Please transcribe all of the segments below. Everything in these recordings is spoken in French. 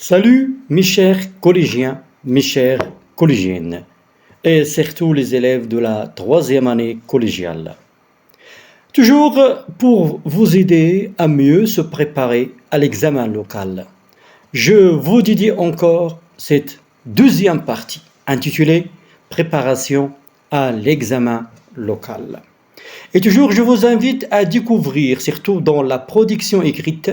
Salut mes chers collégiens, mes chères collégiennes, et surtout les élèves de la troisième année collégiale. Toujours pour vous aider à mieux se préparer à l'examen local. Je vous dédie encore cette deuxième partie intitulée Préparation à l'examen local. Et toujours, je vous invite à découvrir, surtout dans la production écrite,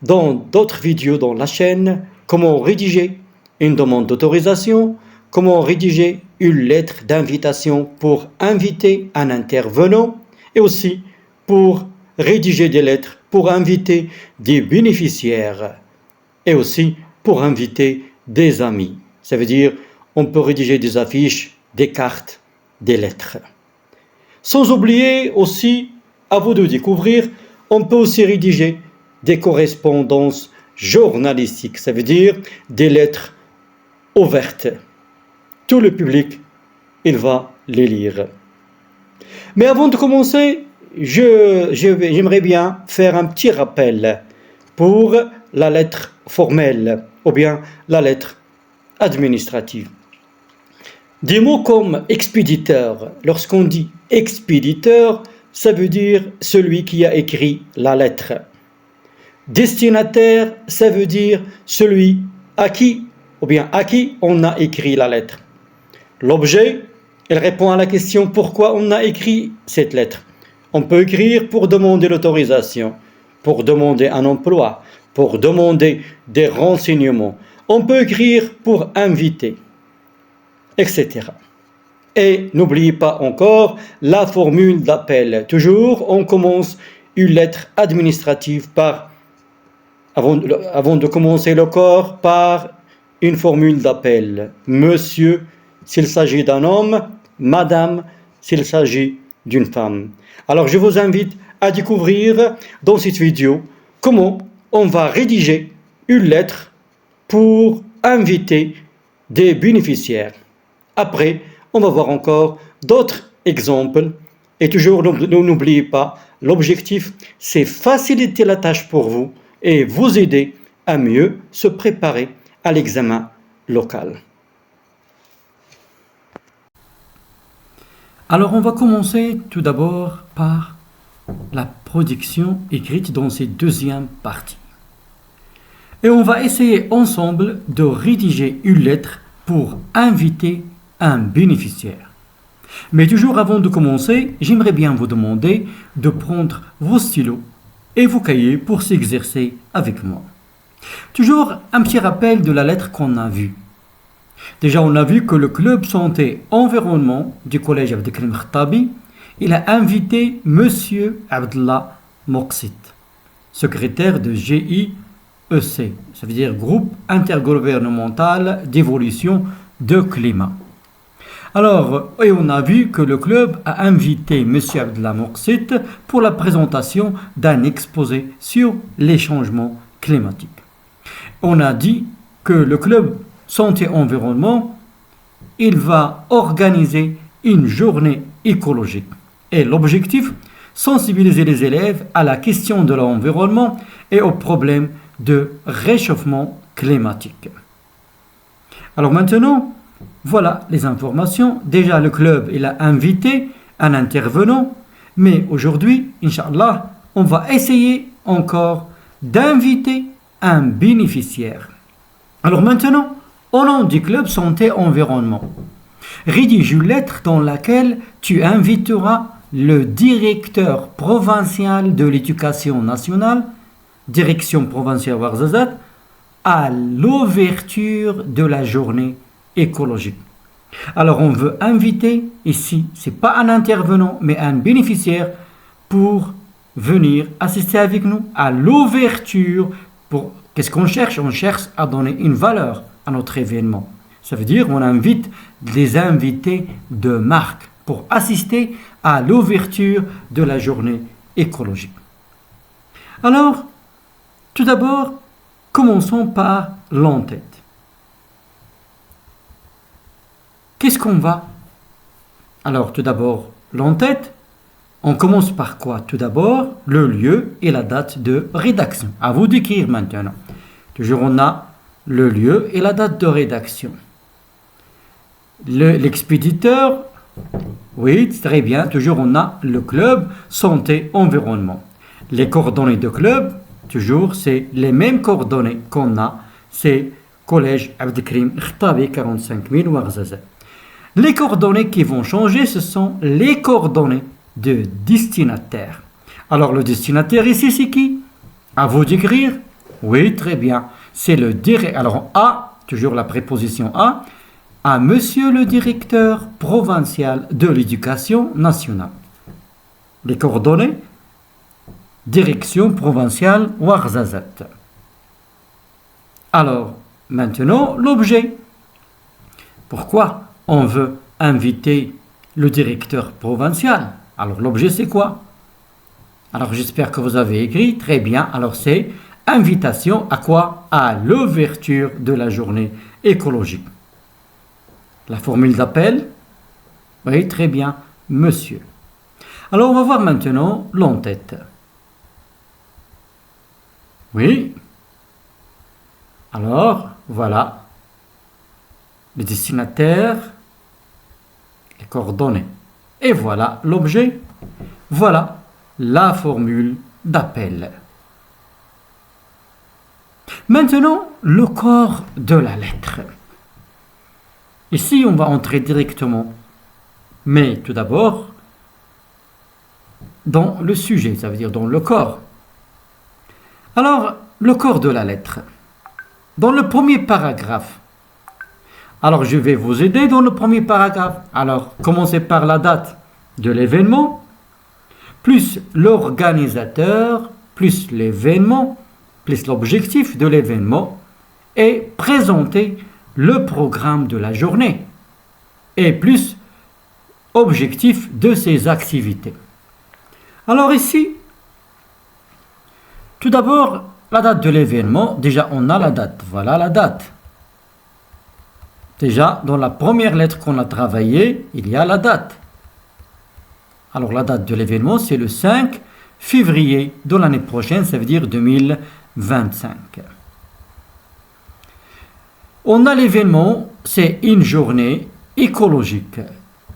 dans d'autres vidéos dans la chaîne, comment rédiger une demande d'autorisation, comment rédiger une lettre d'invitation pour inviter un intervenant et aussi pour rédiger des lettres pour inviter des bénéficiaires et aussi pour inviter des amis. Ça veut dire on peut rédiger des affiches, des cartes, des lettres. Sans oublier aussi, à vous de découvrir, on peut aussi rédiger des correspondances journalistiques, ça veut dire des lettres ouvertes. Tout le public, il va les lire. Mais avant de commencer, j'aimerais bien faire un petit rappel pour la lettre formelle ou bien la lettre administrative. Des mots comme expéditeur, lorsqu'on dit expéditeur, ça veut dire celui qui a écrit la lettre. Destinataire, ça veut dire celui à qui on a écrit la lettre. L'objet, il répond à la question pourquoi on a écrit cette lettre. On peut écrire pour demander l'autorisation, pour demander un emploi, pour demander des renseignements. On peut écrire pour inviter, etc. Et n'oubliez pas encore la formule d'appel. Toujours, on commence une lettre administrative avant de commencer le corps, par une formule d'appel. Monsieur, s'il s'agit d'un homme, madame, s'il s'agit d'une femme. Alors, je vous invite à découvrir dans cette vidéo comment on va rédiger une lettre pour inviter des bénéficiaires. Après, on va voir encore d'autres exemples. Et toujours, n'oubliez pas, l'objectif, c'est faciliter la tâche pour vous et vous aider à mieux se préparer à l'examen local. Alors, on va commencer tout d'abord par la production écrite dans cette deuxième partie. Et on va essayer ensemble de rédiger une lettre pour inviter un bénéficiaire. Mais toujours avant de commencer, j'aimerais bien vous demander de prendre vos stylos et vos cahiers pour s'exercer avec moi. Toujours un petit rappel de la lettre qu'on a vue. Déjà, on a vu que le club santé environnement du collège Abdelkrim Khattabi, il a invité Monsieur Abdallah Moqsit, secrétaire de GIEC, ça veut dire Groupe intergouvernemental d'évolution de climat. Alors, et on a vu que le club a invité M. Abdallah Moqsit pour la présentation d'un exposé sur les changements climatiques. On a dit que le club santé environnement, il va organiser une journée écologique. Et l'objectif, sensibiliser les élèves à la question de l'environnement et aux problèmes de réchauffement climatique. Alors maintenant, voilà les informations. Déjà, le club, il a invité un intervenant, mais aujourd'hui, Inch'Allah, on va essayer encore d'inviter un bénéficiaire. Alors maintenant, au nom du club santé environnement, rédige une lettre dans laquelle tu inviteras le directeur provincial de l'éducation nationale, direction provinciale Ouarzazate, à l'ouverture de la journée écologique. Alors on veut inviter ici, c'est pas un intervenant, mais un bénéficiaire pour venir assister avec nous à l'ouverture. Qu'est-ce qu'on cherche? On cherche à donner une valeur à notre événement. Ça veut dire on invite des invités de marque pour assister à l'ouverture de la journée écologique. Alors, tout d'abord, commençons par l'entête. Qu'est-ce qu'on va? Alors, tout d'abord, l'entête. On commence par quoi? Tout d'abord, le lieu et la date de rédaction. À vous d'écrire maintenant. Toujours on a le lieu et la date de rédaction. L'expéditeur, oui, très bien. Toujours on a le club, santé, environnement. Les coordonnées de club, toujours c'est les mêmes coordonnées qu'on a. C'est collège Abdelkrim Khtabi 45 000 Ouarzazate. Les coordonnées qui vont changer, ce sont les coordonnées de destinataire. Alors le destinataire ici, c'est qui? À vous d'écrire? Oui, très bien. C'est le directeur. Alors A, toujours la préposition à monsieur le directeur provincial de l'éducation nationale. Les coordonnées, direction provinciale Ouarzazate. Alors, maintenant, l'objet. Pourquoi on veut inviter le directeur provincial? Alors, l'objet, c'est quoi? Alors, j'espère que vous avez écrit. Très bien. Alors, c'est invitation à quoi? À l'ouverture de la journée écologique. La formule d'appel? Oui, très bien. Monsieur. Alors, on va voir maintenant l'entête. Oui. Alors, voilà. Le destinataire, les coordonnées. Et voilà l'objet. Voilà la formule d'appel. Maintenant, le corps de la lettre. Ici, on va entrer directement. Mais tout d'abord, dans le sujet, ça veut dire dans le corps. Alors, le corps de la lettre. Dans le premier paragraphe. Alors, je vais vous aider dans le premier paragraphe. Alors, commencez par la date de l'événement, plus l'organisateur, plus l'événement, plus l'objectif de l'événement, et présenter le programme de la journée, et plus objectif de ses activités. Alors ici, tout d'abord, la date de l'événement, déjà on a la date, voilà la date. Déjà, dans la première lettre qu'on a travaillée, il y a la date. Alors la date de l'événement, c'est le 5 février de l'année prochaine, ça veut dire 2025. On a l'événement, c'est une journée écologique.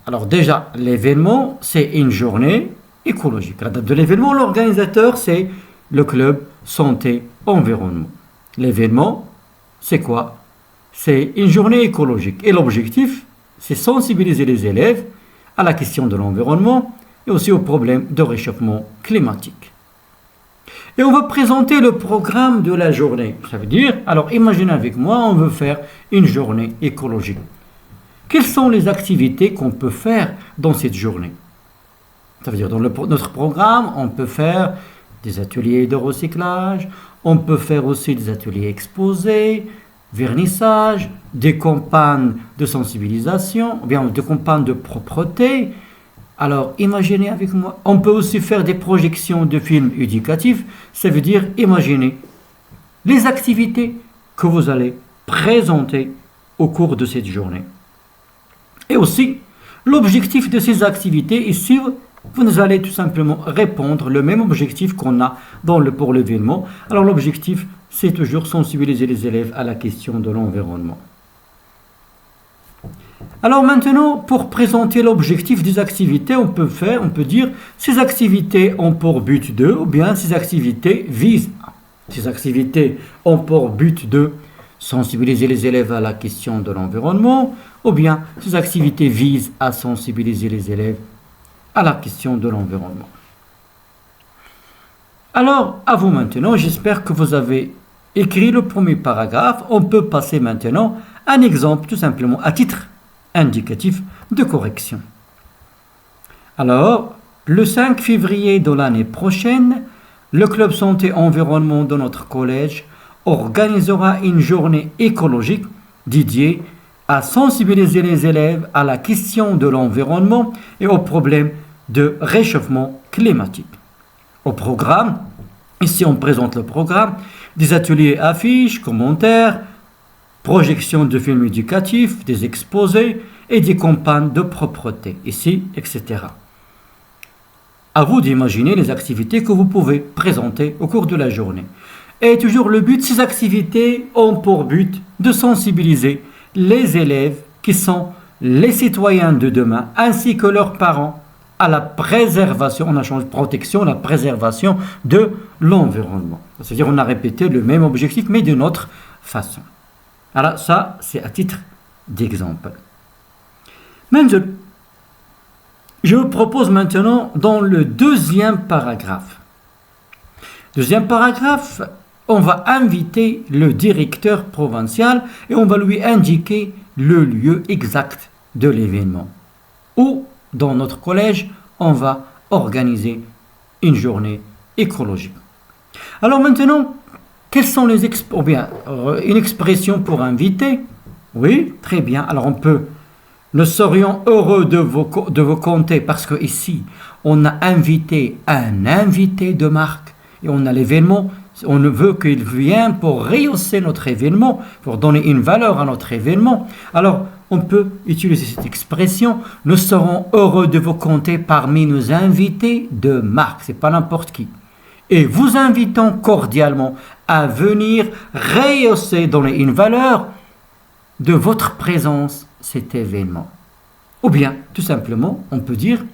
Alors déjà, l'événement, c'est une journée écologique. La date de l'événement, l'organisateur, c'est le club santé environnement. L'événement, c'est quoi? C'est une journée écologique. Et l'objectif, c'est sensibiliser les élèves à la question de l'environnement et aussi au problème de réchauffement climatique. Et on va présenter le programme de la journée. Ça veut dire, alors imaginez avec moi, on veut faire une journée écologique. Quelles sont les activités qu'on peut faire dans cette journée? Ça veut dire, dans notre programme, on peut faire des ateliers de recyclage, on peut faire aussi des ateliers exposés, vernissage, des campagnes de sensibilisation, ou bien des campagnes de propreté. Alors, imaginez avec moi, on peut aussi faire des projections de films éducatifs. Ça veut dire, imaginez les activités que vous allez présenter au cours de cette journée. Et aussi, l'objectif de ces activités, ici, vous allez tout simplement répondre le même objectif qu'on a pour l'événement. Alors, l'objectif, c'est toujours sensibiliser les élèves à la question de l'environnement. Alors maintenant, pour présenter l'objectif des activités, on peut dire ces activités ont pour but de, ou bien ces activités visent. Ces activités ont pour but de sensibiliser les élèves à la question de l'environnement, ou bien ces activités visent à sensibiliser les élèves à la question de l'environnement. Alors, à vous maintenant, j'espère que vous avez écrit le premier paragraphe. On peut passer maintenant à un exemple, tout simplement, à titre indicatif de correction. Alors, le 5 février de l'année prochaine, le club santé environnement de notre collège organisera une journée écologique dédiée à sensibiliser les élèves à la question de l'environnement et aux problèmes de réchauffement climatique. Au programme, ici on présente le programme, des ateliers affiches, commentaires, projections de films éducatifs, des exposés et des campagnes de propreté, ici, etc. À vous d'imaginer les activités que vous pouvez présenter au cours de la journée. Et toujours le but, ces activités ont pour but de sensibiliser les élèves qui sont les citoyens de demain ainsi que leurs parents à la préservation, on a changé de protection, la préservation de l'environnement. C'est-à-dire on a répété le même objectif mais d'une autre façon. Alors ça, c'est à titre d'exemple. Maintenant, je vous propose maintenant dans le deuxième paragraphe. Deuxième paragraphe, on va inviter le directeur provincial et on va lui indiquer le lieu exact de l'événement. Où, dans notre collège, on va organiser une journée écologique. Alors maintenant, quelles sont les une expression pour inviter? Oui, très bien. Alors on peut, nous serions heureux de vous compter parce que ici, on a invité un invité de marque et on a l'événement. On veut qu'il vienne pour rehausser notre événement, pour donner une valeur à notre événement. Alors, on peut utiliser cette expression. Nous serons heureux de vous compter parmi nos invités de marque. C'est pas n'importe qui. Et vous invitons cordialement à venir rehausser, donner une valeur de votre présence cet événement. Ou bien, tout simplement, on peut dire,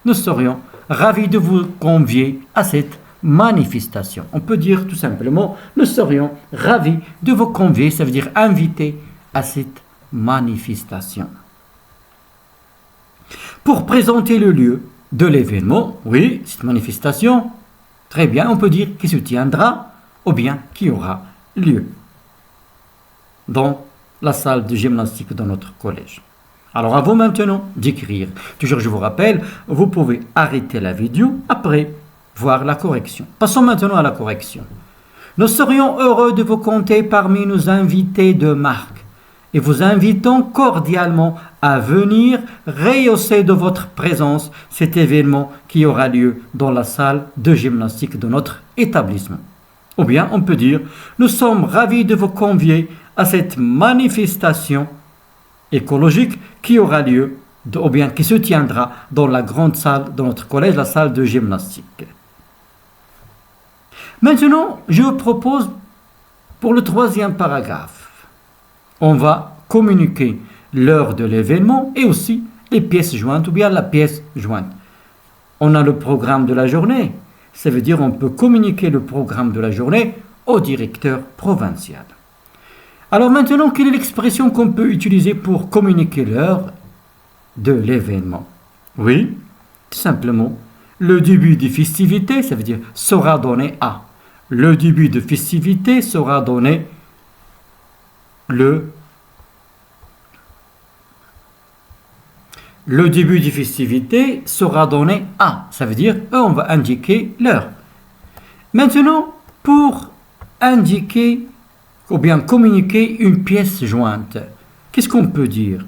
nous serions ravis de vous convier à cette manifestation. On peut dire tout simplement, nous serions ravis de vous convier, ça veut dire inviter à cette manifestation. Pour présenter le lieu de l'événement, oui, cette manifestation, très bien, on peut dire qui se tiendra ou bien qui aura lieu dans la salle de gymnastique de notre collège. Alors à vous maintenant d'écrire. Toujours je vous rappelle, vous pouvez arrêter la vidéo après voir la correction. Passons maintenant à la correction. Nous serions heureux de vous compter parmi nos invités de marque et vous invitons cordialement à venir rehausser de votre présence cet événement qui aura lieu dans la salle de gymnastique de notre établissement. Ou bien on peut dire, nous sommes ravis de vous convier à cette manifestation écologique qui aura lieu, ou bien qui se tiendra dans la grande salle de notre collège, la salle de gymnastique. Maintenant, je vous propose pour le troisième paragraphe, on va communiquer l'heure de l'événement et aussi les pièces jointes ou bien la pièce jointe. On a le programme de la journée, ça veut dire on peut communiquer le programme de la journée au directeur provincial. Alors maintenant, quelle est l'expression qu'on peut utiliser pour communiquer l'heure de l'événement? Oui, tout simplement, le début des festivités, ça veut dire sera donné à. Le début de festivité sera donné le début des festivités sera donné à. Ça veut dire on va indiquer l'heure. Maintenant, pour indiquer ou bien communiquer une pièce jointe, qu'est-ce qu'on peut dire?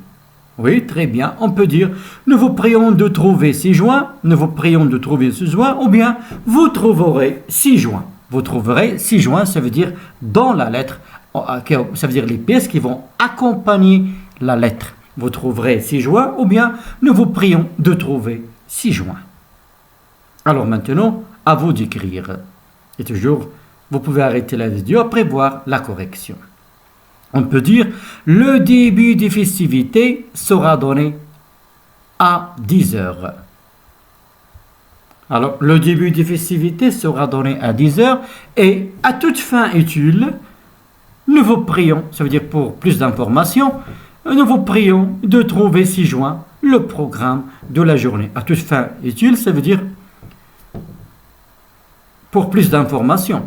Oui, très bien, on peut dire nous vous prions de trouver 6 joints, nous vous prions de trouver 6 joints, ou bien vous trouverez 6 joints. Vous trouverez 6 joints, ça veut dire dans la lettre, ça veut dire les pièces qui vont accompagner la lettre. Vous trouverez 6 joints, ou bien nous vous prions de trouver 6 joints. Alors maintenant, à vous d'écrire. Et toujours, vous pouvez arrêter la vidéo après voir la correction. On peut dire le début des festivités sera donné à 10 heures. Alors, le début des festivités sera donné à 10 heures et à toute fin utile, nous vous prions, ça veut dire pour plus d'informations, nous vous prions de trouver ci-joint le programme de la journée. À toute fin utile, ça veut dire pour plus d'informations.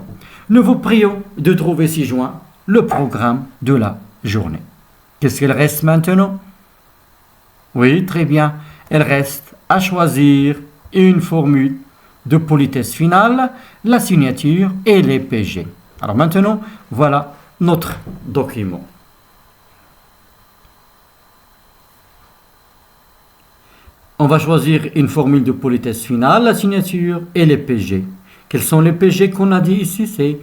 Nous vous prions de trouver ci-joint le programme de la journée. Qu'est-ce qu'il reste maintenant? Oui, très bien. Il reste à choisir une formule de politesse finale, la signature et les PG. Alors maintenant, voilà notre document. On va choisir une formule de politesse finale, la signature et les PG. Quels sont les PG qu'on a dit ici?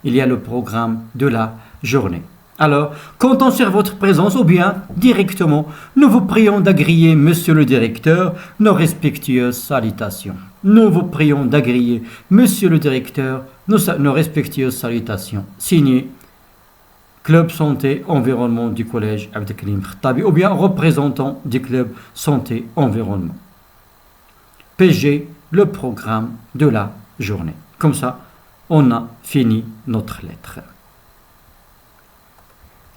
Il y a le programme de la journée. Alors, comptons sur votre présence ou bien directement, nous vous prions d'agréer, monsieur le directeur, nos respectueuses salutations. Nous vous prions d'agréer, monsieur le directeur, nos respectueuses salutations. Signé Club Santé Environnement du Collège Abdelkrim Khattabi ou bien représentant du Club Santé Environnement. PG, le programme de la journée. Comme ça, on a fini notre lettre.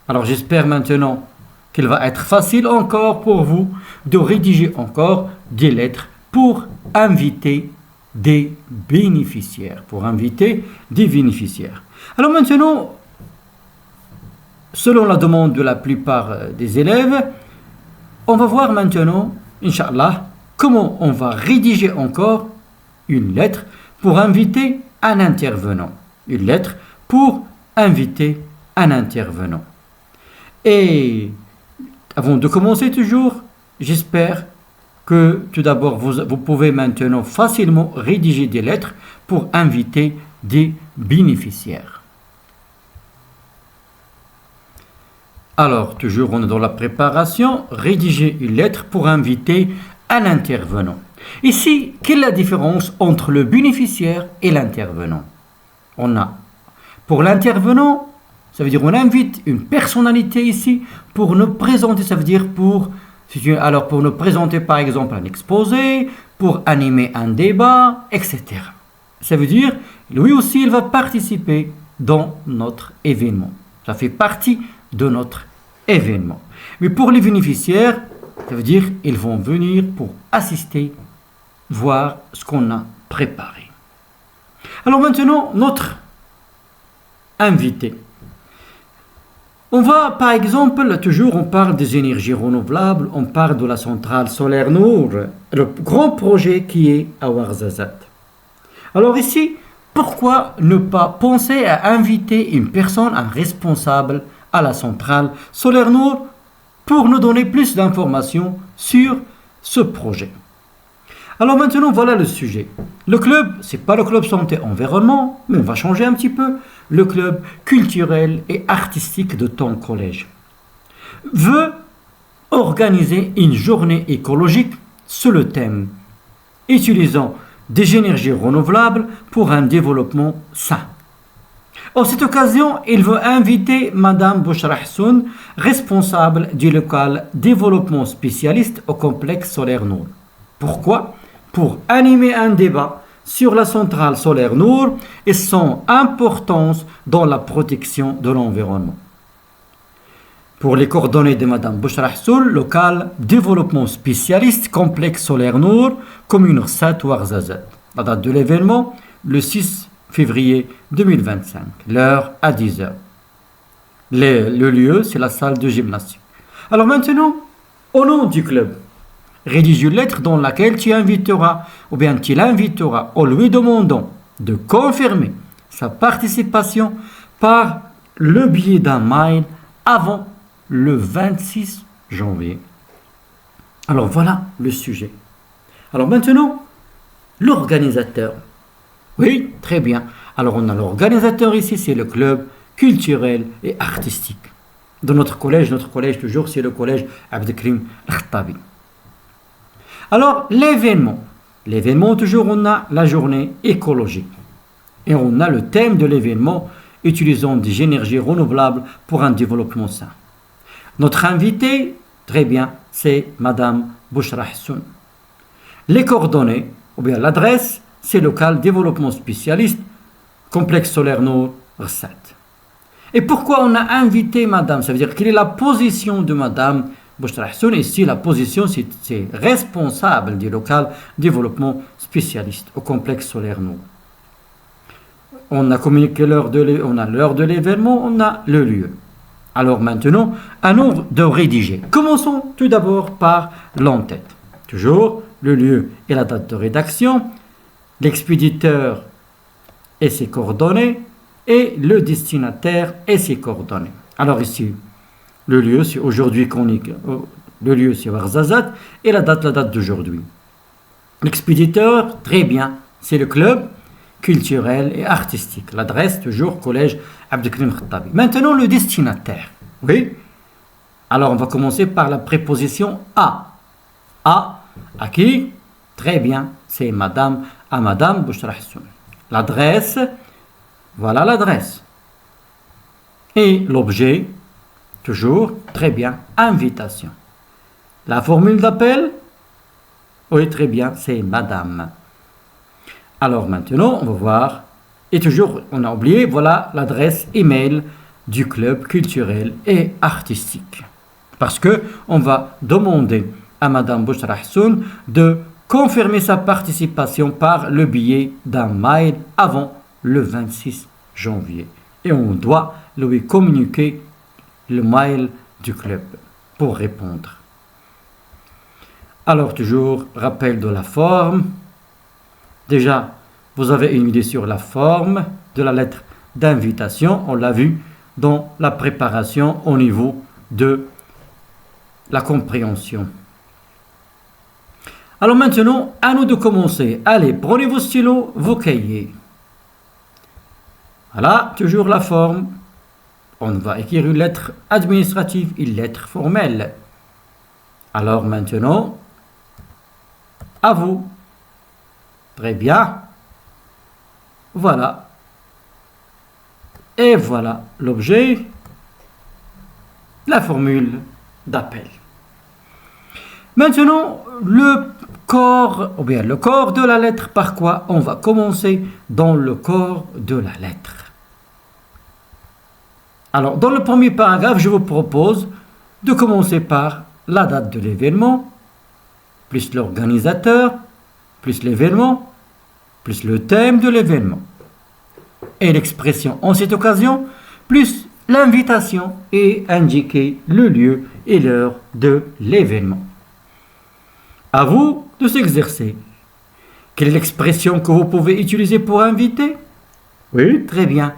Alors j'espère maintenant qu'il va être facile encore pour vous de rédiger encore des lettres pour inviter des bénéficiaires. Alors maintenant, selon la demande de la plupart des élèves, on va voir maintenant, Inch'Allah, comment on va rédiger encore une lettre pour inviter un intervenant. Une lettre pour inviter un intervenant. Et avant de commencer toujours, j'espère que tout d'abord vous pouvez maintenant facilement rédiger des lettres pour inviter des bénéficiaires. Alors, toujours on est dans la préparation, rédiger une lettre pour inviter un intervenant. Ici, quelle est la différence entre le bénéficiaire et l'intervenant? On a, pour l'intervenant, ça veut dire on invite une personnalité ici pour nous présenter, ça veut dire pour nous présenter par exemple un exposé, pour animer un débat, etc. Ça veut dire, lui aussi, il va participer dans notre événement. Ça fait partie de notre événement. Mais pour les bénéficiaires, ça veut dire ils vont venir pour assister, voir ce qu'on a préparé. Alors maintenant, notre invité. On va, par exemple, toujours on parle des énergies renouvelables, on parle de la centrale solaire Nour, le grand projet qui est à Ouarzazate. Alors ici, pourquoi ne pas penser à inviter une personne, un responsable à la centrale solaire Nour pour nous donner plus d'informations sur ce projet? Alors maintenant, voilà le sujet. Le club, ce n'est pas le club santé environnement, mais on va changer un petit peu. Le club culturel et artistique de ton collège veut organiser une journée écologique sous le thème « Utilisant des énergies renouvelables pour un développement sain ». En cette occasion, il veut inviter Madame Bouchra Hassoun, responsable du local développement spécialiste au complexe solaire Nour. Pourquoi? Pour animer un débat sur la centrale solaire Nour et son importance dans la protection de l'environnement. Pour les coordonnées de Madame Bouchra Hassoun, local développement spécialiste complexe solaire Nour, commune 7 Ouarzazate. La date de l'événement, le 6 février 2025, l'heure à 10h. Le lieu, c'est la salle de gymnastique. Alors maintenant, au nom du club, rédige une lettre dans laquelle tu l'inviteras en lui demandant de confirmer sa participation par le biais d'un mail avant le 26 janvier. Alors voilà le sujet. Alors maintenant, l'organisateur. Oui, très bien. Alors on a l'organisateur ici, c'est le club culturel et artistique de notre collège. Notre collège toujours, c'est le collège Abdelkrim Khattabi. Alors, l'événement, toujours, on a la journée écologique. Et on a le thème de l'événement, utilisant des énergies renouvelables pour un développement sain. Notre invité, très bien, c'est Madame Bouchra Hassoun. Les coordonnées, ou bien l'adresse, c'est local développement spécialiste, complexe solaire Nour, Rsat. Et pourquoi on a invité Madame? Ça veut dire quelle est la position de Madame Bouchra Hassoun? Ici, la position, c'est responsable du local développement spécialiste au complexe solaire Nour. On a communiqué l'heure de l'événement, on a le lieu. Alors maintenant, à nous de rédiger. Commençons tout d'abord par l'entête. Toujours le lieu et la date de rédaction, l'expéditeur et ses coordonnées, et le destinataire et ses coordonnées. Alors ici, le lieu, c'est aujourd'hui le lieu, c'est Ouarzazate, et la date d'aujourd'hui. L'expéditeur, très bien, c'est le club culturel et artistique. L'adresse, toujours, collège Abdelkrim Khattabi. Maintenant, le destinataire. Oui. Alors, on va commencer par la préposition à. À qui? Très bien, c'est madame, à madame Bouchra Hassoun. L'adresse, voilà l'adresse. Et l'objet, toujours, très bien, invitation. La formule d'appel, oui, très bien, c'est madame. Alors maintenant, on va voir, et toujours, on a oublié, voilà l'adresse email du club culturel et artistique. Parce que on va demander à madame Bouchra Hassoun de confirmer sa participation par le biais d'un mail avant le 26 janvier. Et on doit lui communiquer le mail du club pour répondre. Alors toujours, rappel de la forme. Déjà, vous avez une idée sur la forme de la lettre d'invitation. On l'a vu dans la préparation au niveau de la compréhension. Alors maintenant, à nous de commencer. Allez, prenez vos stylos, vos cahiers. Voilà, toujours la forme. On va écrire une lettre administrative, une lettre formelle. Alors maintenant, à vous. Très bien. Voilà. Et voilà l'objet, la formule d'appel. Maintenant, le corps de la lettre, par quoi on va commencer dans le corps de la lettre. Alors, dans le premier paragraphe, je vous propose de commencer par la date de l'événement, plus l'organisateur, plus l'événement, plus le thème de l'événement. Et l'expression en cette occasion, plus l'invitation et indiquer le lieu et l'heure de l'événement. À vous de s'exercer. Quelle est l'expression que vous pouvez utiliser pour inviter? Oui, très bien.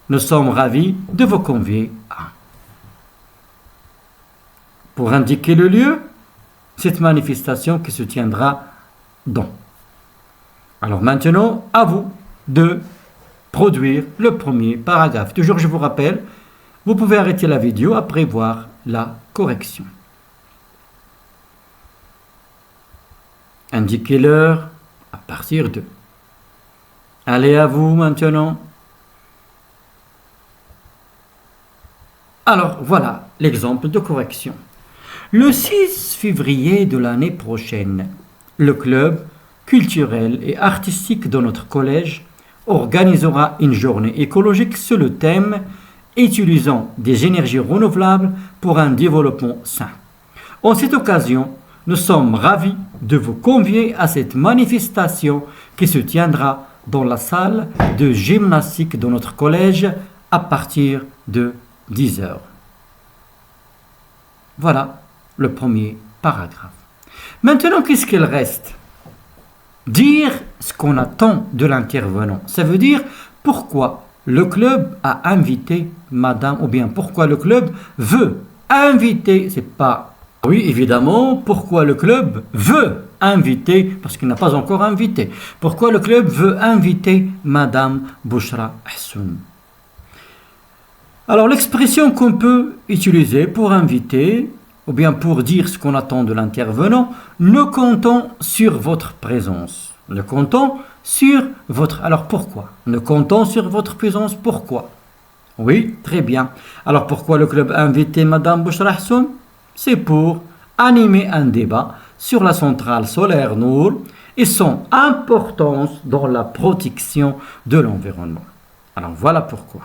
Nous sommes ravis de vous convier à. Pour indiquer le lieu, cette manifestation qui se tiendra dans. Alors maintenant, à vous de produire le premier paragraphe. Toujours, je vous rappelle, vous pouvez arrêter la vidéo après voir la correction. Indiquez l'heure à partir de. Allez à vous maintenant. Alors, voilà l'exemple de correction. Le 6 février de l'année prochaine, le club culturel et artistique de notre collège organisera une journée écologique sur le thème « Utilisant des énergies renouvelables pour un développement sain ». En cette occasion, nous sommes ravis de vous convier à cette manifestation qui se tiendra dans la salle de gymnastique de notre collège à partir de 10 heures. Voilà le premier paragraphe. Maintenant, qu'est-ce qu'il reste? Dire ce qu'on attend de l'intervenant. Ça veut dire pourquoi le club a invité madame, ou bien pourquoi le club veut inviter, c'est pas... Oui, évidemment, pourquoi le club veut inviter, parce qu'il n'a pas encore invité. Pourquoi le club veut inviter madame Bouchra Hassoun? Alors, l'expression qu'on peut utiliser pour inviter, ou bien pour dire ce qu'on attend de l'intervenant, nous comptons sur votre présence. Nous comptons sur votre... Alors, pourquoi? Nous comptons sur votre présence, pourquoi? Oui, très bien. Alors, pourquoi le club a invité madame Bouchra Hassoun? C'est pour animer un débat sur la centrale solaire Nour et son importance dans la protection de l'environnement. Alors voilà pourquoi.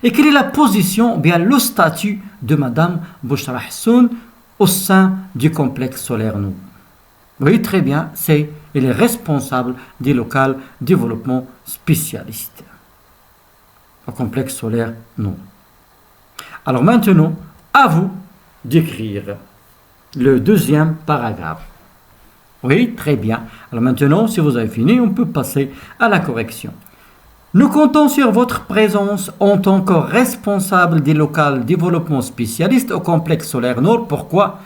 Et quelle est la position, ou bien le statut de madame Bouchra Hassoun au sein du complexe solaire Nour? Oui, très bien, elle est responsable du local développement spécialiste au complexe solaire Nour. Alors maintenant, à vous d'écrire le deuxième paragraphe. Oui, très bien. Alors maintenant, si vous avez fini, on peut passer à la correction. Nous comptons sur votre présence en tant que responsable des locales développement spécialiste au complexe solaire Nour. Pourquoi?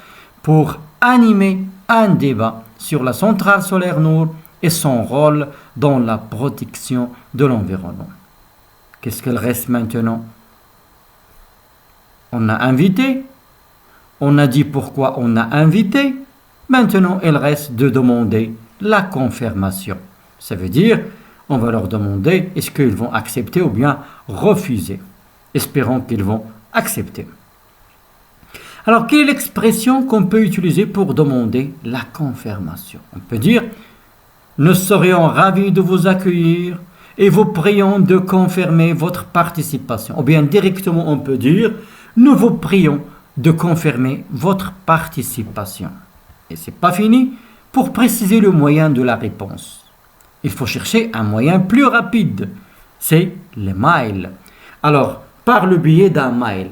Pour animer un débat sur la centrale solaire Nour et son rôle dans la protection de l'environnement. Qu'est-ce qu'il reste maintenant? On a invité, on a dit pourquoi on a invité, maintenant il reste de demander la confirmation. Ça veut dire, on va leur demander est-ce qu'ils vont accepter ou bien refuser. Espérons qu'ils vont accepter. Alors, quelle est l'expression qu'on peut utiliser pour demander la confirmation? On peut dire « Nous serions ravis de vous accueillir et vous prions de confirmer votre participation. » Ou bien directement, on peut dire « Nous vous prions de confirmer votre participation. » Et ce n'est pas fini. Pour préciser le moyen de la réponse, il faut chercher un moyen plus rapide. C'est le mail. Alors, par le biais d'un mail,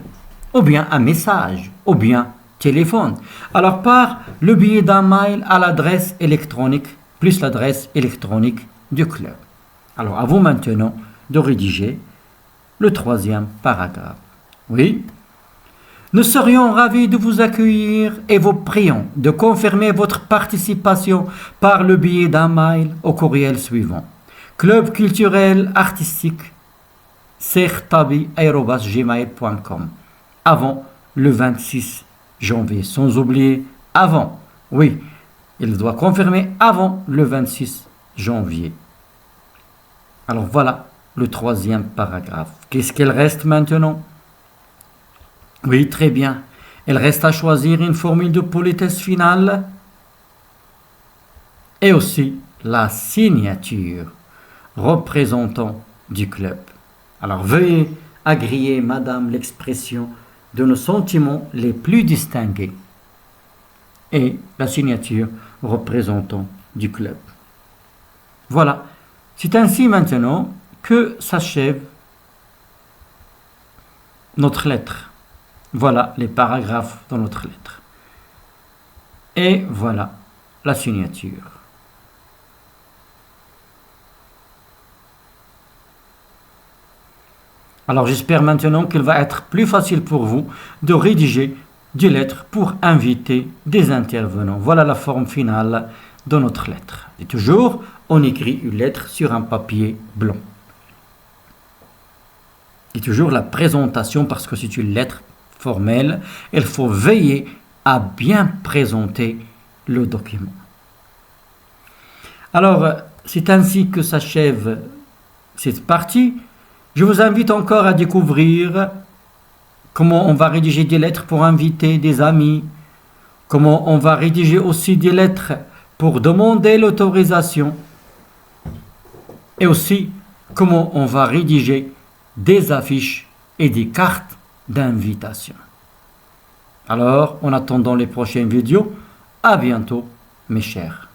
ou bien un message, ou bien téléphone. Alors, par le biais d'un mail à l'adresse électronique, plus l'adresse électronique du club. Alors, à vous maintenant de rédiger le troisième paragraphe. Oui. Nous serions ravis de vous accueillir et vous prions de confirmer votre participation par le biais d'un mail au courriel suivant. Club culturel artistique sertabi@gmail.com avant le 26 janvier. Sans oublier avant. Oui, il doit confirmer avant le 26 janvier. Alors voilà le troisième paragraphe. Qu'est-ce qu'il reste maintenant? Oui, très bien. Il reste à choisir une formule de politesse finale et aussi la signature représentant du club. Alors veuillez agréer, madame, l'expression de nos sentiments les plus distingués et la signature représentant du club. Voilà, c'est ainsi maintenant que s'achève notre lettre. Voilà les paragraphes dans notre lettre. Et voilà la signature. Alors j'espère maintenant qu'il va être plus facile pour vous de rédiger des lettres pour inviter des intervenants. Voilà la forme finale de notre lettre. Et toujours, on écrit une lettre sur un papier blanc. Et toujours la présentation, parce que c'est une lettre formelle, il faut veiller à bien présenter le document. Alors, c'est ainsi que s'achève cette partie. Je vous invite encore à découvrir comment on va rédiger des lettres pour inviter des amis, comment on va rédiger aussi des lettres pour demander l'autorisation, et aussi comment on va rédiger des affiches et des cartes d'invitation. Alors, en attendant les prochaines vidéos, à bientôt, mes chers.